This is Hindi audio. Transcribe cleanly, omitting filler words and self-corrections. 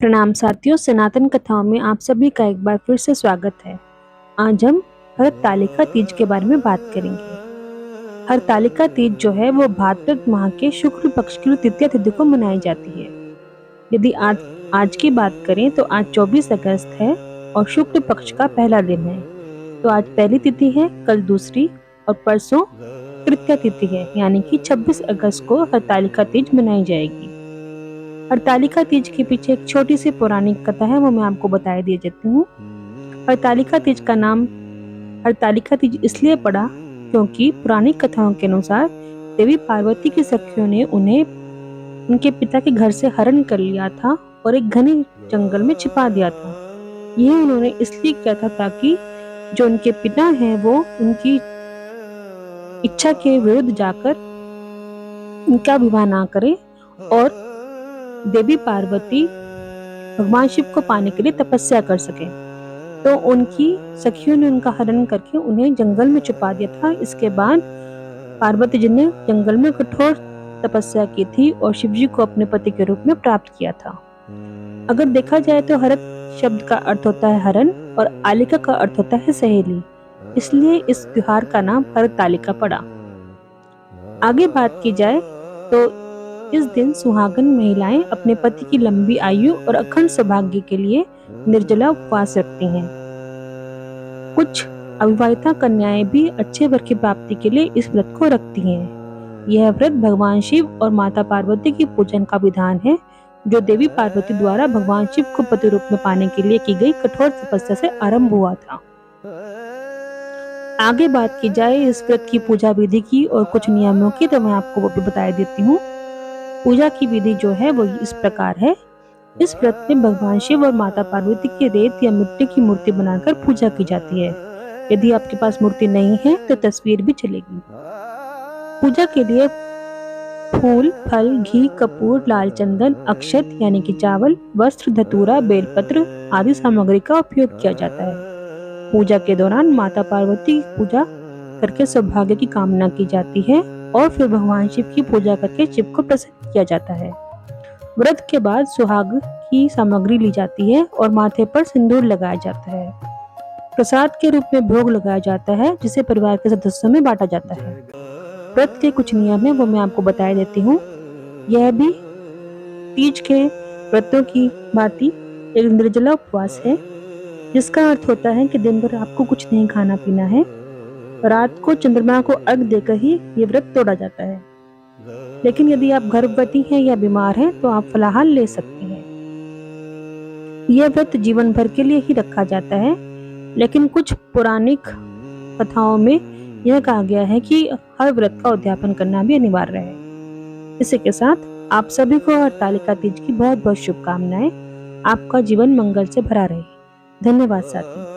प्रणाम साथियों, सनातन कथाओं में आप सभी का एक बार फिर से स्वागत है। आज हम हरतालिका तीज के बारे में बात करेंगे। हरतालिका तीज जो है वो भाद्रपद माह के शुक्ल पक्ष की तृतीया तिथि को मनाई जाती है। यदि आज आज की बात करें तो आज 24 अगस्त है और शुक्ल पक्ष का पहला दिन है। तो आज पहली तिथि है, कल दूसरी और परसों तृतीया तिथि है, यानी कि 26 अगस्त को हरतालिका तीज मनाई जाएगी। हरतालिका तीज के पीछे एक छोटी सी पौराणिक कथा है, वो मैं आपको बताए दे देती हूँ। हरतालिका तीज का नाम हरतालिका तीज इसलिए पड़ा क्योंकि पुरानी कथाओं के अनुसार देवी पार्वती की सखियों ने उन्हें उनके पिता के घर से हरण कर लिया था और एक घने जंगल में छिपा दिया था। यह उन्होंने इसलिए किया था ताकि जो उनके पिता हैं वो उनकी इच्छा के विरुद्ध जाकर उनका विवाह ना करें और देवी पार्वती भगवान शिव को पाने के लिए तपस्या कर सके। तो उनकी सखियों ने उनका हरण करके उन्हें जंगल में छुपा दिया था। इसके बाद पार्वती जी ने जंगल में कठोर तपस्या की थी और शिव जी को अपने पति के रूप में प्राप्त किया था। अगर देखा जाए तो हरत शब्द का अर्थ होता है हरण और आलिका का अर्थ होता है सहेली, इसलिए इस त्योहार का नाम हरतालिका पड़ा। आगे बात की जाए तो इस दिन सुहागन महिलाएं अपने पति की लंबी आयु और अखंड सौभाग्य के लिए निर्जला उपवास रखती हैं। कुछ अविवाहिता कन्याएं भी अच्छे वर की प्राप्ति के लिए इस व्रत को रखती हैं। यह व्रत भगवान शिव और माता पार्वती की पूजन का विधान है, जो देवी पार्वती द्वारा भगवान शिव को पति रूप में पाने के लिए की गई कठोर तपस्या से आरंभ हुआ था। आगे बात की जाए इस व्रत की पूजा विधि की और कुछ नियमों की, तो मैं आपको वो भी बता देती हूँ। पूजा की विधि जो है वो इस प्रकार है। इस व्रत में भगवान शिव और माता पार्वती की रेत या मिट्टी की मूर्ति बनाकर पूजा की जाती है। यदि आपके पास मूर्ति नहीं है तो तस्वीर भी चलेगी। पूजा के लिए फूल, फल, घी, कपूर, लाल चंदन, अक्षत यानी कि चावल, वस्त्र, धतूरा, बेलपत्र आदि सामग्री का उपयोग किया जाता है। पूजा के दौरान माता पार्वती की पूजा करके सौभाग्य की कामना की जाती है और फिर भगवान शिव की पूजा करके शिव को प्रसन्न किया जाता है। व्रत के बाद सुहाग की सामग्री ली जाती है और माथे पर सिंदूर लगाया जाता है। प्रसाद के रूप में भोग लगाया जाता है, जिसे परिवार के सदस्यों में बांटा जाता है। व्रत के कुछ नियम है वो मैं आपको बता देती हूँ। यह भी तीज के व्रतों की भांति एक निर्जला उपवास है, जिसका अर्थ होता है कि दिन भर आपको कुछ नहीं खाना पीना है। रात को चंद्रमा को अर्घ देकर ही ये व्रत तोड़ा जाता है। लेकिन यदि आप गर्भवती हैं या बीमार हैं तो आप फलाहार ले सकते हैं। यह व्रत जीवन भर के लिए ही रखा जाता है, लेकिन कुछ पौराणिक कथाओं में यह कहा गया है कि हर व्रत का उद्यापन करना भी अनिवार्य है। इसी के साथ आप सभी को हरतालिका तीज की बहुत बहुत शुभकामनाएं। आपका जीवन मंगल से भरा रहे। धन्यवाद साथियों।